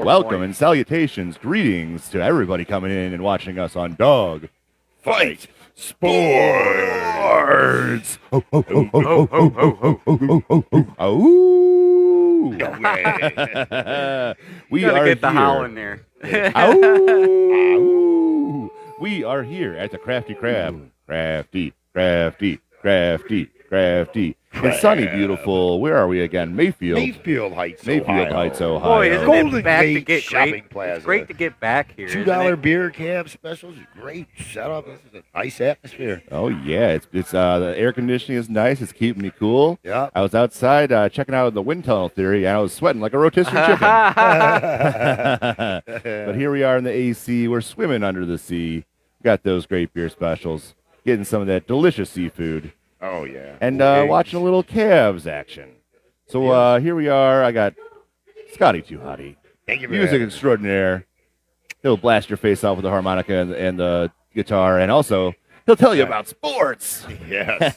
welcome and salutations, greetings to everybody coming in and watching us on Dog Fight Sports. We Gotta are get the howl in here. there. We are here at the Crafty Crab. Crafty. It's sunny, beautiful. Where are we again? Mayfield Heights, Ohio. Boy, isn't Golden it back to Gate get Shopping great? Plaza. It's great to get back here. isn't $2 it? beer cab specials. Great setup. This is a nice atmosphere. Oh yeah, it's the air conditioning is nice. It's keeping me cool. Yeah. I was outside checking out the wind tunnel theory, and I was sweating like a rotisserie chicken. But here we are in the AC. We're swimming under the sea. Got those great beer specials. Getting some of that delicious seafood. Oh yeah. And watching a little Cavs action. So here we are. I got Scotty Too Hottie, Thank you, music extraordinaire. He'll blast your face off with the harmonica and the guitar, and also he'll tell you about sports. Yes.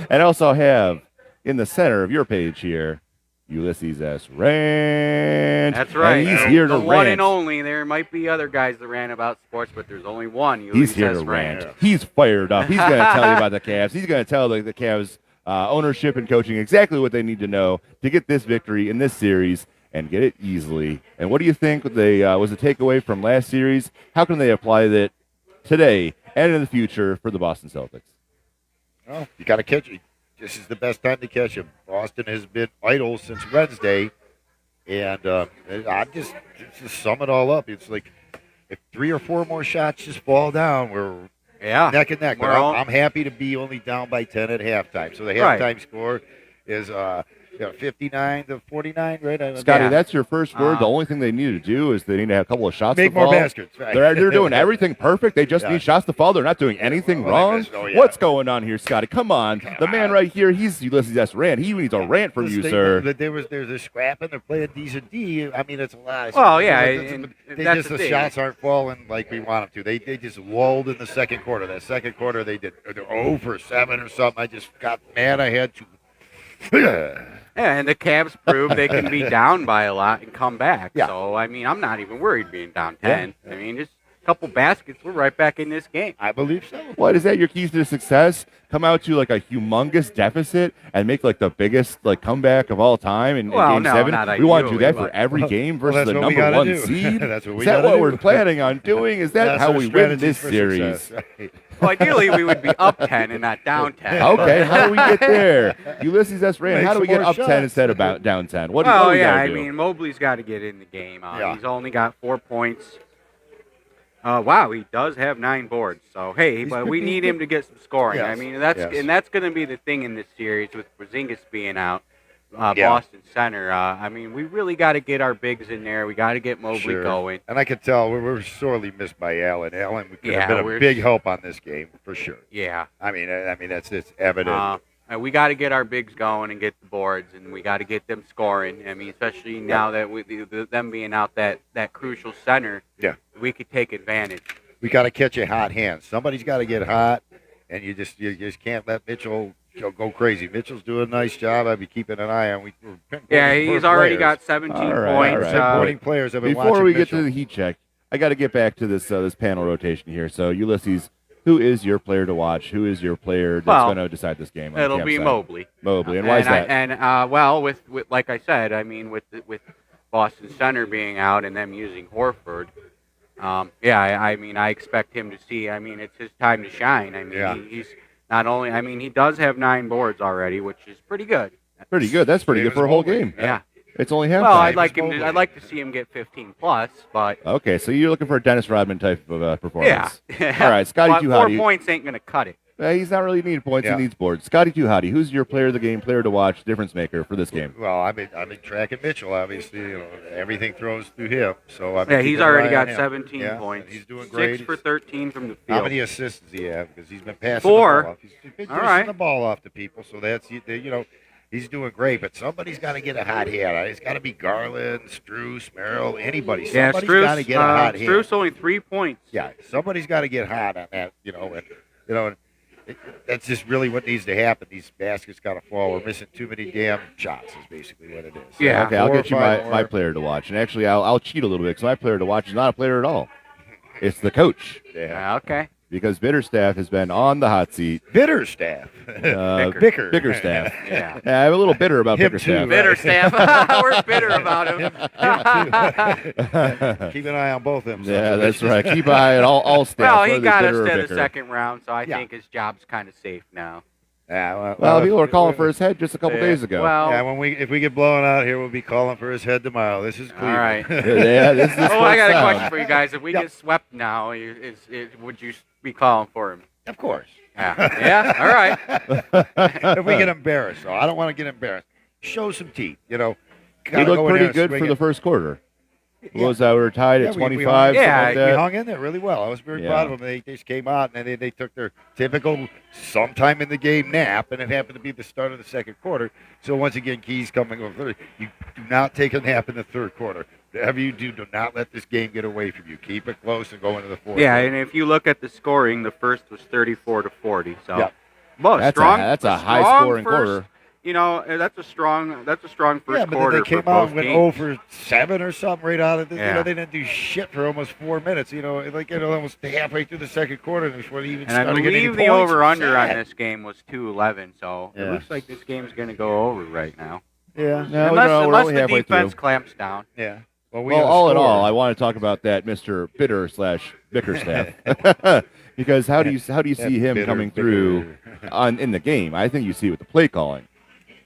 And also have in the center of your page here, Ulysses S. Rant. That's right. And he's here the to one rant. and only. There might be other guys that rant about sports, but there's only one. He's here to Ulysses rant. Rant. He's fired up. He's going to tell you about the Cavs. He's going to tell the Cavs ownership and coaching exactly what they need to know to get this victory in this series and get it easily. And what do you think was the takeaway from last series? How can they apply that today and in the future for the Boston Celtics? Well, you got to catch it. This is the best time to catch him. Boston has been idle since Wednesday, and I just sum it all up. It's like if 3 or 4 more shots just fall down, we're neck and neck. But I'm happy to be only down by 10 at halftime. So the halftime score is 59-49, right? Scotty, that's your first word. The only thing they need to do is they need to have a couple of shots make to fall. more baskets. Right. They're doing everything perfect. They just need shots to fall. They're not doing anything wrong. What's going on here, Scotty? Come on. The man right here, he's Ulysses S. Rant. He needs a rant from you, sir. There's a scrapping. They're playing decent D. I mean, it's a lot. Well, yeah. The shots aren't falling like we want them to. They just lulled in the second quarter. That second quarter, they're 0 for 7 or something. I just got mad. I had to. Yeah, and the Cavs prove they can be down by a lot and come back. Yeah. So, I mean, I'm not even worried being down 10. Yeah. I mean, just a couple baskets, we're right back in this game. I believe so. What is that? Your keys to success? Come out to like a humongous deficit and make like the biggest like comeback of all time in Game 7. Not we want to do that ideally, for every game versus the what number 1 do. seed. That's what we is that gotta what do. we're planning on doing? Is that how we win this series? Success, right? Well, ideally, we would be up 10 and not down 10. Okay, how do we get there? Ulysses S. Rant, Make how do we some get more up 10 shots. instead of down 10? What Well, do we yeah, gotta I do? mean, Mobley's got to get in the game. Yeah. He's only got 4 points. Wow, he does have 9 boards. So, hey, but we need him to get some scoring. Yes. I mean, that's going to be the thing in this series with Porzingis being out. Boston Center. I mean, we really got to get our bigs in there. We got to get Mobley going. And I can tell we're sorely missed by Allen. Allen could have been a we're- big help on this game for sure. Yeah. I mean, it's evident. And we got to get our bigs going and get the boards, and we got to get them scoring. I mean, especially now that with them being out that crucial center, we could take advantage. We got to catch a hot hand. Somebody's got to get hot, and you just can't let Mitchell go crazy. Mitchell's doing a nice job. I'll be keeping an eye on. He's already got 17 points. Pinpointing players. I've been Before we get Mitchell. to the heat check, I got to get back to this panel rotation here. So, Ulysses, who is your player to watch? Who is your player that's going to decide this game? It'll be Mobley. Mobley, and why is that? With like I said, I mean, with Boston Center being out and them using Horford, I mean, I expect him to see. I mean, it's his time to shine. I mean, he's not only. I mean, he does have 9 boards already, which is pretty good. Pretty good. That's pretty good for a whole game. Yeah. It's only halftime. Well, I'd like to see him get 15 plus, but okay. So you're looking for a Dennis Rodman type of performance. Yeah. All right, Scotty Too 4 Hottie. points ain't gonna cut it. He's not really needing points. He needs boards. Scotty Too Hottie, who's your player of the game, player to watch, difference maker for this game? Well, I've been tracking Mitchell. Obviously, everything throws through him. So he's already got 17 points. He's doing great. 6 for 13 from the field. How many assists does he have? Because he's been passing 4. the ball off. He's been passing the ball off to people. So that's he's doing great. But somebody's got to get a hot hand. It's got to be Garland, Strus, Merrill, anybody. Somebody's got to get a hot hand. Strus only 3 points. Yeah, somebody's got to get hot on that. that's just really what needs to happen. These baskets got to fall. We're missing too many damn shots. Is basically what it is. Yeah. Okay, I'll 4 or get you 5 my more. player to watch. And actually, I'll cheat a little bit because my player to watch is not a player at all. It's the coach Yeah. Okay. because Bitterstaff has been on the hot seat. Bitter staff. Bicker. Bickerstaff. Yeah. Yeah, I'm a little bitter about Him Bickerstaff. too. Bitter staff. We're bitter about him. Keep an eye on both of them. Yeah, that's right. Keep an eye on all staff. Well, whether he they're got us bitter or to the bicker. second round, so I Yeah. think his job's kind of safe now. Yeah, Well, people were calling for his head just a couple days ago. Well, Yeah, if we get blown out here, we'll be calling for his head tomorrow. This is all Cleveland. right. Yeah, this is Oh, I got a sound. question for you guys. If we Yep. get swept now, would you be calling for him? Of course. Yeah. Yeah. All right. If we get embarrassed, though, I don't want to get embarrassed. Show some teeth. We Gotta looked go in pretty there and good swing for it. the first quarter. What Yeah. was that? We were tied at Yeah, we 25, hung, something Yeah, like we that. hung in there really well. I was very Yeah. proud of them. They just came out and they took their typical sometime in the game nap, and it happened to be the start of the second quarter. So once again, Keys coming over. You do not take a nap in the third quarter. Whatever you do not let this game get away from you. Keep it close and go into the fourth. Yeah, quarter. and if you look at the scoring, the first was 34-40. So, Yeah. well, That's strong. a strong high-scoring first, quarter. You know, that's a strong first yeah, but then quarter they came for out both and went teams. 0 for 7 or something right out of this. Yeah. They didn't do shit for almost 4 minutes. Almost halfway through the second quarter before they even And I started getting any believe the points. over/under on Sad. this game was 211. So it Yeah. looks like this game's going to go over right now. Yeah. No, unless we're unless only the halfway defense through. clamps down. Yeah. Well, all in all, I want to talk about that Mr. Bitter / Bickerstaff because how do you see him bitter, coming through in the game? I think you see it with the play calling,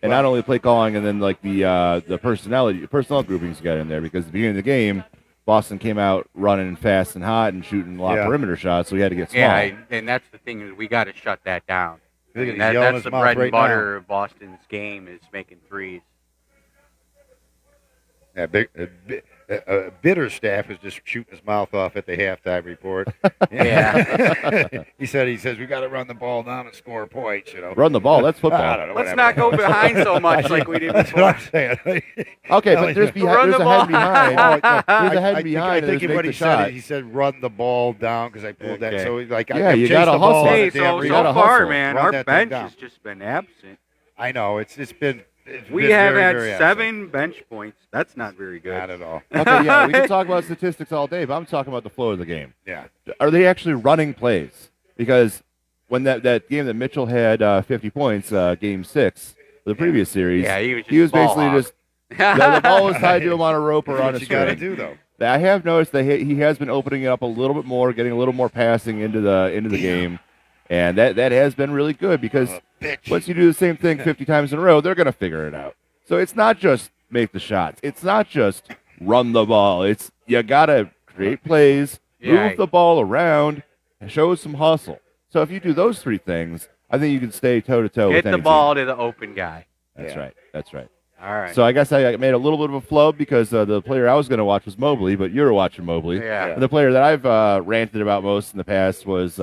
and not only play calling, and then like the personnel groupings got in there because at the beginning of the game, Boston came out running fast and hot and shooting a lot of Yeah. perimeter shots, so we had to get small. Yeah, and that's the thing is we got to shut that down. Look at him, That- he's yelling that's his the mouth bread and right butter of Boston's game is making threes. Yeah, Bitter staff is just shooting his mouth off at the halftime report. Yeah. he says we got to run the ball down and score points. Run the ball. That's I football. don't know. Let's whatever. not go behind so much like we did That's what before. I'm saying. Okay, No, but there's Run a the head ball. behind. There's a head I behind. think and what make he the shot. said, he said run the ball down because I pulled that. Okay. So like, Yeah, I'm you chasing gotta the ball hustle. on Hey, the damn so you gotta far, hustle. man, Run our that thing bench down. has just been absent. I know it's been. We been have very, had very 7 bench points. That's not very good. Not at all. Okay, yeah, we can talk about statistics all day, but I'm talking about the flow of the game. Yeah. Are they actually running plays? Because when that game that Mitchell had 50 points, game 6, the previous series, Yeah, he was just he was ball basically hog. just the ball was tied to him on a rope or on a What you got to string. do though. I have noticed that he has been opening it up a little bit more, getting a little more passing into the game, and that has been really good because Bitch. once you do the same thing 50 times in a row, they're going to figure it out. So it's not just make the shots. It's not just run the ball. It's you got to create plays, Yeah. move the ball around, and show some hustle. So if you do those 3 things, I think you can stay toe-to-toe Hit with the any ball team. to the open guy. That's Yeah. right. That's right. All right. So I guess I made a little bit of a flub because the player I was going to watch was Mobley, but you were watching Mobley. yeah. And the player that I've ranted about most in the past was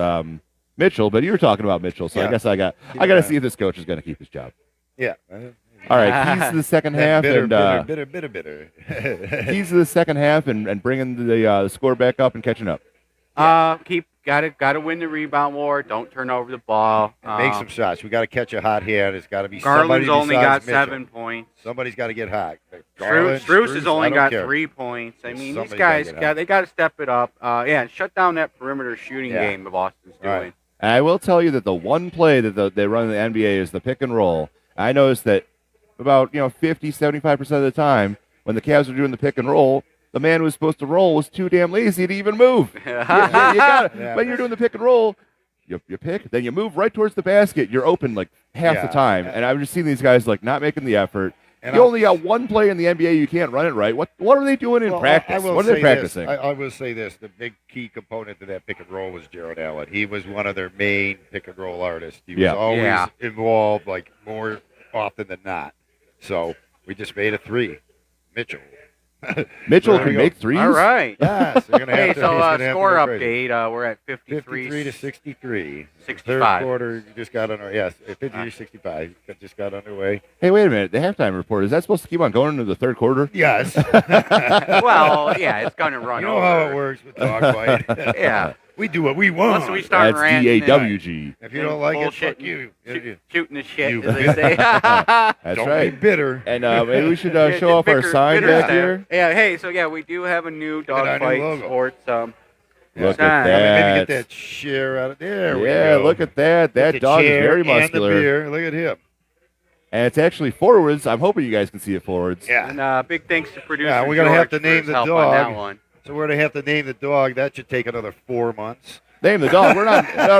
Mitchell, but you were talking about Mitchell, so I Yeah. guess I got to see if this coach is going to keep his job. Yeah. All right, keys to the second half, bitter, and bitter. keys to the second half, and bringing the score back up and catching up. Gotta win the rebound war. Don't turn over the ball. Make some shots. We got to catch a hot hand. It's got to be Garland's somebody only besides got Mitchell. 7 points. Somebody's got to get hot. Struce has only I don't got care. 3 points. I mean, these Somebody's guys gotta get hot. got to step it up. And shut down that perimeter shooting Yeah. game Boston's doing. All right. And I will tell you that the one play that they run in the NBA is the pick and roll. I noticed that about 50, 75% of the time when the Cavs were doing the pick and roll, the man who was supposed to roll was too damn lazy to even move. you got Yeah. When you're doing the pick and roll, you pick, then you move right towards the basket. You're open like half the Yeah. time. And I've just seen these guys like not making the effort. And you I'll- only got one play in the NBA. You can't run it right. What are they doing in Well, practice? I will What are they say practicing? This. I will say this. The big key component to that pick and roll was Jared Allen. He was one of their main pick and roll artists. He Yeah. was always Yeah. involved, like more often than not. So we just made a 3. Mitchell. Mitchell There we can go. make threes. All right. Yes. They're gonna Hey, have to, so he's gonna have to score go crazy. update. We're at 53 to 63. 65. Third quarter just got under. Yes, 53 to 65. Just got underway. Hey, wait a minute. The halftime report, is that supposed to keep on going into the third quarter? Yes. Well, yeah, it's going to run You know over. how it works with dogfight. Yeah. We do what we want. Once we start That's ranting DAWG. If you don't like it, bullshit, fuck you. shooting the shit, You as they say. That's Don't right. be bitter. And maybe we should show off our sign bitter back stuff. here. Yeah, hey, so yeah, we do have a new at our new Dogfight logo. Sports Look sign. at Maybe that. get that share out of there. We Yeah, go. look at that. That Get the dog is chair very and the muscular. beer. Look at him. And it's actually forwards. I'm hoping you guys can see it forwards. Yeah. And big thanks to producer Yeah, we're gonna have George to name for his the help dog. on that one. So we're going to have to name the dog. That should take another 4 months. Name the dog. We're not. No.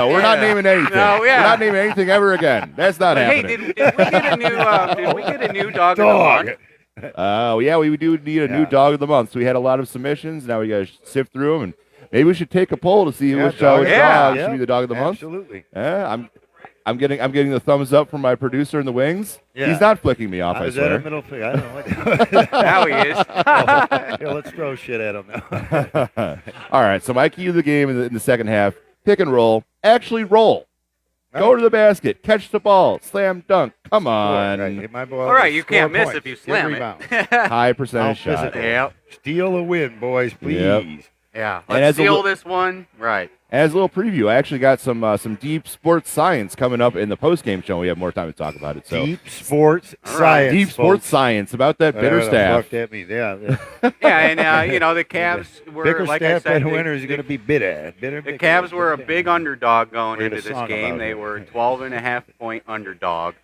We're not Yeah. naming anything. No, yeah. We're not naming anything ever again. That's not Hey, happening. did we get a new dog, Dog. of the month? Yeah, we do need a new Yeah. dog of the month. So we had a lot of submissions. Now we got to sift through them, and maybe we should take a poll to see Yeah, which dog. which Yeah. dog Yeah. should be the dog of the month. Absolutely. Yeah, I'm getting the thumbs up from my producer in the wings. Yeah. He's not flicking me off. I Is that a swear. middle finger? I don't know. Now he is. Yeah, let's throw shit at him now. All right, so my key to the game in the second half: pick and roll. Actually, roll. Go to the basket, catch the ball, slam dunk. Come on, Right. Hit my ball. All right, you Score can't miss points. if you Get slam rebounds. it. high percentage I'll shot. visit. Yep. Steal a win, boys, please. Yep. Yeah. And Let's as a seal lo- this one. Right. As a little preview, I actually got some deep sports science coming up in the post game show. We have more time to talk about it. So Deep sports All right. science. deep sports folks. science about that bitter Whatever the staff. fuck that means. Yeah. Yeah, and the Cavs were Bitter like I staff, said, better the- winners are going to be bitter. Bitter. The bitter, Cavs were a bitter. big underdog going We had into a this song game. about They it. were 12.5-point underdog,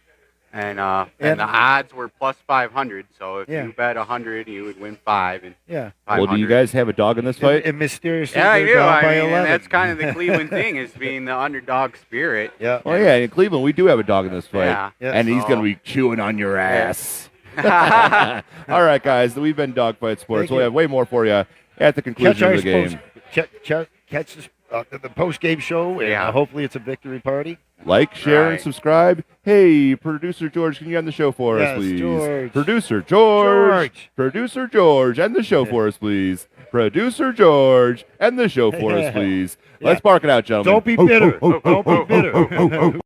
and And- the odds were plus 500. So if Yeah. you bet 100, you would win 5. And Yeah. 500. Well, do you guys have a dog in this fight? And mysteriously, Yeah, I they're do. down I by mean, 11. and that's kind of the Cleveland thing is being the underdog spirit. Yeah. Oh yeah, in Cleveland we do have a dog in this fight, Yeah. Yeah. and he's So- gonna be chewing on your ass. All right, guys, we've been Dogfight Sports. Thank We'll you. have way more for you at the Catch conclusion our of the game. catch the post game show. And, Yeah. hopefully it's a victory party. Like, share, and Right. subscribe. Hey, producer George, can you end the show for us, Yes, please? George. Producer George. George. Producer George, end the show for us, please. Producer George, end the show for us, please. Yeah. Let's bark it out, gentlemen. Don't be bitter. Don't be bitter.